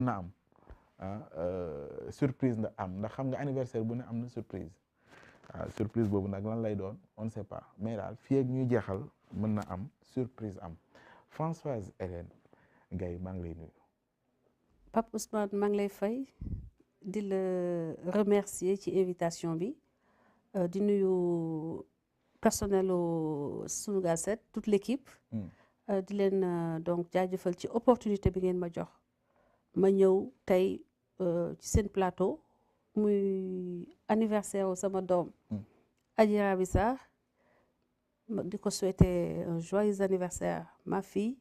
na am surprise na am ndax xam nga anniversaire bu ne am na surprise surprise boobu nag lan lay doon on ne sait pas mais daal fii ak ñuy jeexal mën na am surprise am Françoise Hélène Gaye maa ngi lay nuyu. Pape Ousmane maa ngi lay fay di la remercier ci invitation bi di nuyu personnel au Sunugal 7 toute l'équipe di leen donc jaajëfal ci opportunité bi ngeen ma jox ma ñëw tey ci seen plateau muy anniversaire wu sama doom Adji Raby Sarr di ko souhaiter un joyeux anniversaire ma fille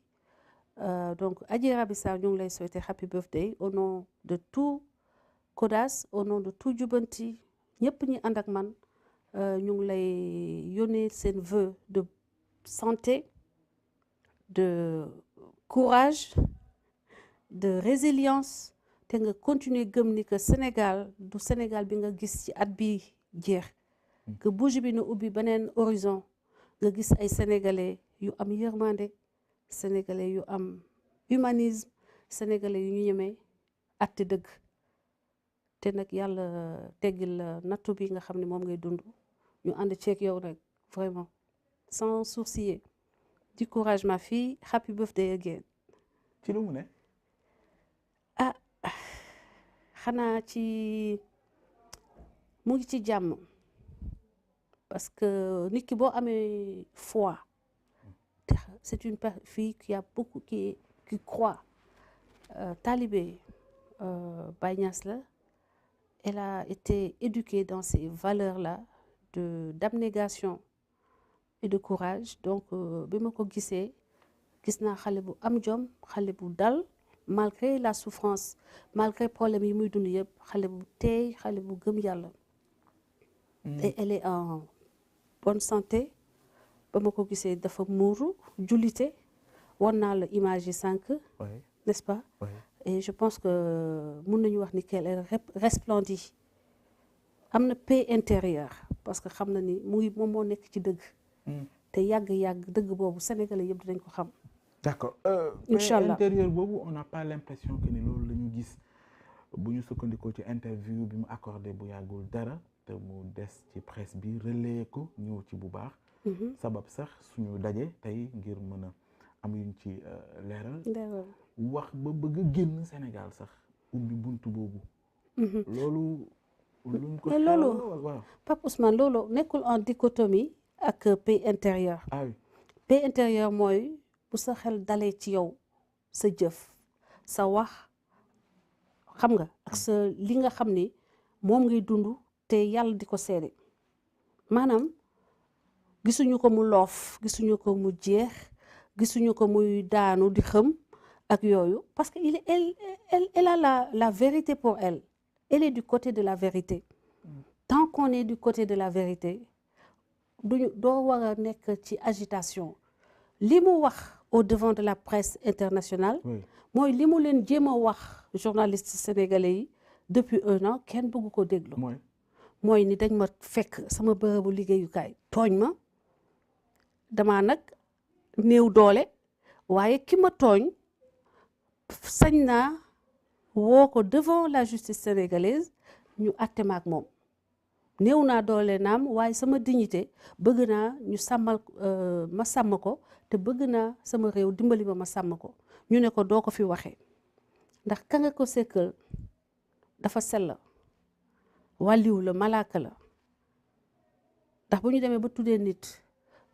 donc Adji Raby Sarr ñu ngi lay souhaiter happy birthday au nom de tout Kodas au nom de tout Jubanti ñëpp ñi ànd ak man ñu ngi lay yónnee seen vœu de santé de courage de résilience te nga continuer gëm ni que Sénégal du Sénégal bi nga gis ci at bi jeex que bougie bi na ubbi beneen horizon nga gis ay sénégalais yu am yërmande sénégalais yu am humanisme sénégalais yu ñu ñemee àtte dëgg te nag yàlla teggil la nattu bi nga xam ne moom ngay dund ñu ànd ceeg yow nag vraiment sans sourciller du courage ma fille happy birthday again. ci lu mu ne. ah xanaa ci mu ngi ci jàmm parce que nit ki boo amee foi c'est une fille qui a beaucoup qui croit talibé Baye Niass la elle a été éduquée dans ces valeurs-là d'abnégation et de courage donc bi ma ko gisee gis naa xale bu am jom xale bu dal malgré la souffrance malgré problème yi muy dund yëpp xale bu teey xale bu gëm yàlla et elle est en bonne santé ba ma ko gisee dafa muuru jullite war naa la image yi sànq n'est-ce pas et je pense que mun nañu wax ni qu'elle resplendit am na paix intérieure parce que xam na ni mu ngi moom moo nekk ci dëgg te yàgg-yàgg dëgg boobu sénégalais yëpp dinañ ko xam. d'accord inchallah paix intérieure boobu on n'a pas l'impression que ni loolu la ñu gis bu ñu sukkandikoo ci interview bi mu accordé bu yàggul dara te mu des ci presse bi relayé ko ñëw ci bu baax sabab sax suñu daje tey ngir mën a am yuñ ci leeral wax ba bëgg a génn Sénégal sax ubbi buntu boobu loolu luñ ko loolu waaw Pape Ousmane loolu nekkul en dichotomie ak paix intérieure paix intérieure mooy bu sa xel dalee ci yow sa jëf sa wax xam nga ak sa li nga xam ni moom ngay dund te yàlla di ko seede maanaam gisuñu ko mu loof gisuñu ko mu jeex gisuñu ko muy daanu di xëm ak yooyu parce que elle a la vérité pour elle est du côté de la vérité tant qu'on est du côté de la vérité duñu doo war a nekk ci agitation li mu wax au devant de la presse internationale mooy li mu leen jéem a wax journalistes sénégalais yi depuis 1 an kenn bëggu ko déglu mooy ni dañ ma fekk sama bërëbu liggéeyukaay tooñ ma dama nag néew doole waaye ki ma tooñ sañ naa woo ko devant la justice sénégalaise ñu àtte ma ak moom néew naa doole naam waaye sama dignité bëgg naa ñu sàmmal ma sàmm ko te bëgg naa sama réew dimbali ma sàmm ko ñu ne ko doo ko fi waxee ndax ka nga ko sekkal dafa sell wàlliw la malaaka la ndax bu ñu demee ba tuddee nit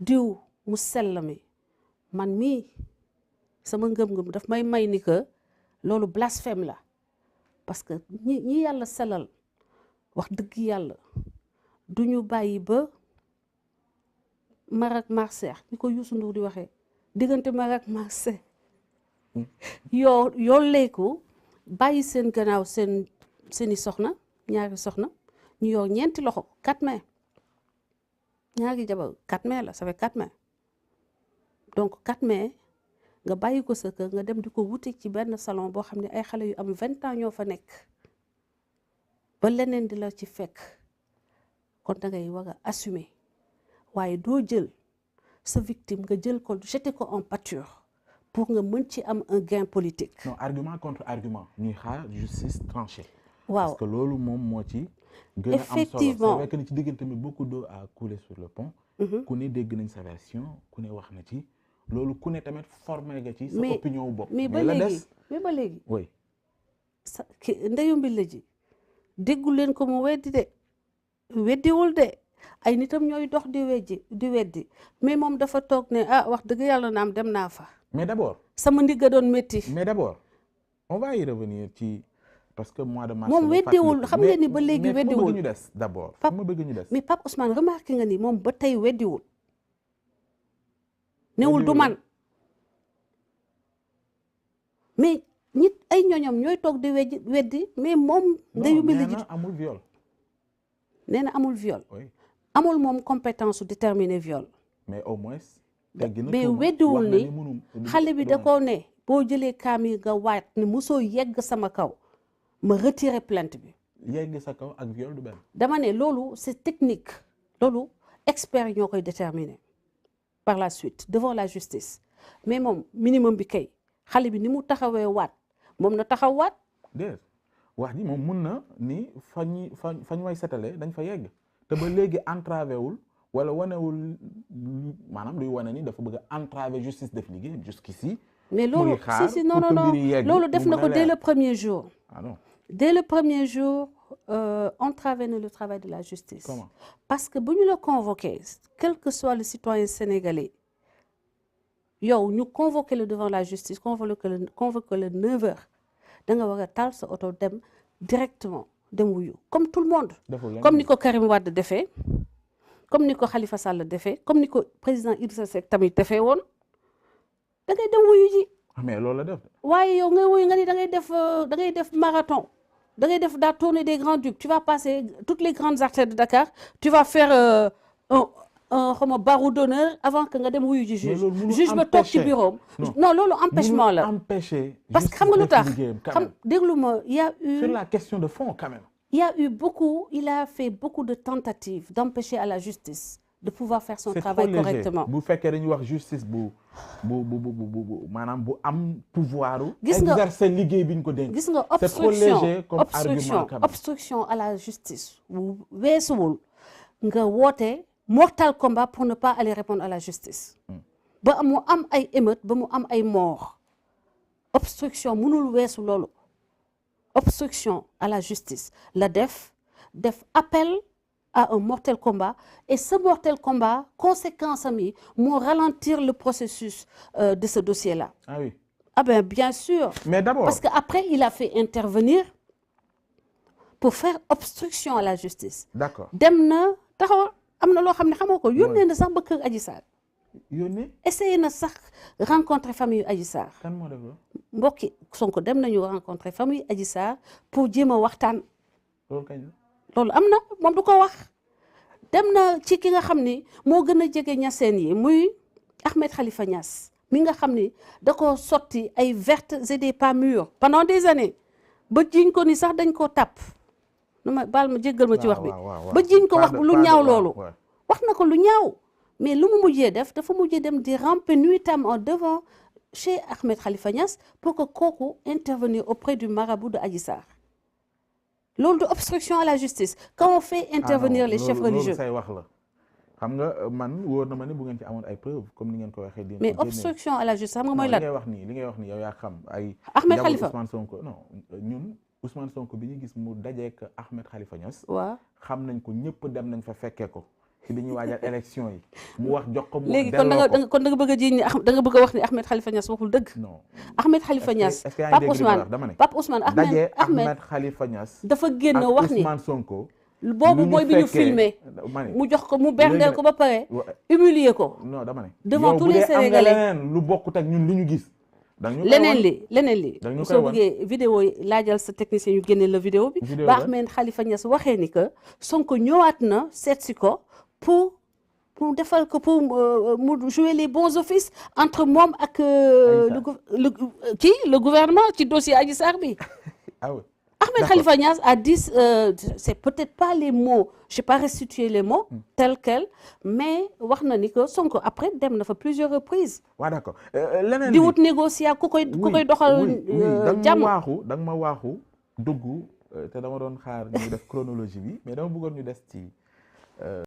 diw mu sell mi man mii sama ngëm-ngëm daf may ni que loolu blasphème la parce que ñi yàlla sellal wax dëgg yàlla duñu bàyyi ba Marak Marseille ni ko Youssou Ndour di waxee diggante Marak Marseille yoo leeku bàyyi seen gannaaw seeni soxna ñaari soxna ñu yor 4 loxo 4 mains ñaari jabar 4 mains la ça fait 4 mains donc 4 mains nga bàyyi ko sa kër nga dem di ko wuti ci benn salon boo xam ne ay xale yu am 20 ans ñoo fa nekk ba leneen di la ci fekk kon da ngay war a assumer waaye doo jël sa victime nga jël ko jeter ko en pâture pour nga mën ci am un gain politique. non argument contre argument ñuy xaar justice tranchée. waaw parce que loolu moom moo ci. gën a am solo effectivement c'est vrai que ni ci diggante mi beaucoup d'eau a coulé sur le pont. ku ne dégg nañ sa version ku ne wax na ci loolu ku ne tamit formé nga ci. sa opinion bopp mais ba léegi oui. sa ndeyu mbi la ji déggu leen ko mu weddi de weddiwul de ay nitam ñooy dox di weddi mais moom dafa toog ne wax dëgg yàlla naam dem naa fa. mais d'abord. sama ndigga doon métti. mais d'abord on va y revenir ci. parce que mois de mars moom weddiwul xam nga ni ba léegi weddiwul mais ñu des d'abord ma bëgg ñu des. mais Pape Ousmane remarqué nga ni moom ba tey weddiwul. newul du man mais nit ay ñoñom ñooy toog di weddi mais moom. ndeyu mi la ji amul viol. nee na amul viol. oui amul moom compétence su déterminer viol. mais au moins. mais weddiwul ni xale bi da koo ne boo jëlee kaamil nga waat ni mosoo yegg sama kaw. ma retirer plainte bi. yegg sa kaw ak viol du benn. dama ne loolu c'est technique loolu experts ñoo koy déterminer par la suite devant la justice mais moom minimum bi kay xale bi ni mu taxawee waat moom na taxaw waat. déedéet wax ji moom mun na ni fañ way setale dañ fa yegg te ba léegi entravé wul wala wanewul maanaam luy wane ni dafa bëgg a entraver justice def liggéey jusqu'ici. mais loolu si non loolu def na ko dès le premier jour. ah non. Dès le premier jour, entravait le travail de la justice. Comment? Parce que bu ñu la convoqué, quel que soit le citoyen sénégalais, yow ñu convoqué le devant la justice, convoqué le 9h, da nga war a taal sa oto dem directement dem wuyu comme tout le monde. Comme ni ko Karim Wade defee, comme ni ko Khalifa Sall defee, comme ni ko président Idrissa Seck tamit defee woon da ngay dem wuyu ji. mais loolu la def. waaye yow ngay wuyu nga ni da ngay def marathon. da ngay def la tournée des Grands Ducs, tu vas passer toutes les grandes artères de Dakar, tu vas faire un barreau d'honneur avant que nga dem wuyu ji juge. Juge ba toog ci bureau. Non loolu empêchement la. Parce que xam nga lu tax xam déglu ma il y a eu. Sur la question de fond quand même. Il a fait beaucoup de tentatives d'empêcher à la justice de pouvoir faire son travail correctement. bu fekkee dañuy wax justice bu maanaam bu am pouvoir. exercer liggéey bi ñu ko dénk. gis nga c'est trop léger comme argument quand même. obstruction à la justice weesuwul nga woote mortal combat pour ne pas aller répondre à la justice. ba mu am ay émeute ba mu am ay mort. obstruction mënul weesu loolu. obstruction à la justice la def appel à un mortel combat et ce mortel combat conséquence am yi moo ralentir le processus de ce dossier-là. Ah oui. Ah ben bien sûr. Mais d'abord parce que après il a fait intervenir pour faire obstruction à la justice. D'accord. dem na taxaw am na loo xam ne xamoo ko yónnee na sax ba kër Adji Sarr. yónnee. essayé na sax rencontrer famille Adji Sarr. kan moo def loolu. mbokki Sonko dem nañu rencontrer famille Adji Sarr pour jéem a waxtaan. loolu kañ la. loolu am na moom du ko wax dem na ci ki nga xam ni moo gën a jege ñaseen yi muy Ahmed Khalifa Niass mi nga xam ni da ko sotti ay vertes et des pas mûres pendant des années ba jiñ ko ni sax dañ koo tàpp nu ma baal ma jéggal ma ci wax bi ba jiñ ko wax lu ñaaw loolu wax na ko lu ñaaw mais lu mu mujjee def dafa mujjee dem di ramper nuitamment devant chez Ahmed Khalifa Niass pour que kooku intervenir auprès du marabout de Adji Sarr loolu de obstruction à la justice quand on fait intervenir les chefs religieux. loolu say wax la xam nga man wóor na ma ne bu ngeen ci amoon ay preuves comme ni ngeen ko waxee. mais obstruction à la justice xam nga mooy lan. li ngay wax ni yow yaa xam ay. Ahmed Khalifa Ousmane Sonko non ñun Ousmane Sonko bi ñu gis mu dajeek Ahmed Khalifa Niass. waaw xam nañ ko ñëpp dem nañ fa fekkee ko ci bi ñuy waajal élection yi mu wax jox ko. mu léegi kon da nga bëgg a jiiñ da nga bëgg a wax ni Ahmed Khalifa Niass waxul dëgg. non Ahmed Khalifa Niass. est-ce que yaa ngi dégg li ma wax dama ne Pape Ousmane Ahmed Khalifa Niass. dafa génn wax ni Ousmane Sonko. boobu mooy bi ñu filmé mu jox ko mu berndeel ko ba pare humilier ko. non dama ne devant tous les Sénégalais yow bu dee am nga leneen lu bokkut ak ñun li ñu gis. leneen li soo bëggee vidéo yi laajal sa technicien ñu génne la vidéo bi. ba Ahmed Khalifa Niass waxee ni que Sonko ñëwaat na seet si ko pour defal ko pour mu jouer les bons offices entre moom ak le gouvernement ci dossier Adji Sarr bi. ah oui. Ahmed Ahmed Khalifa Niass a dit c'est peut-être pas les mots je n'ai pas restitué les mots tels quels mais wax na ni que Sonko après dem na fa plusieurs reprises. waaw d'accord leneen di wut négocier ku koy doxal jàmm. da nga ma waaxu dugg te dama doon xaar ñu def chronologie bi mais dama bëggoon ñu des ci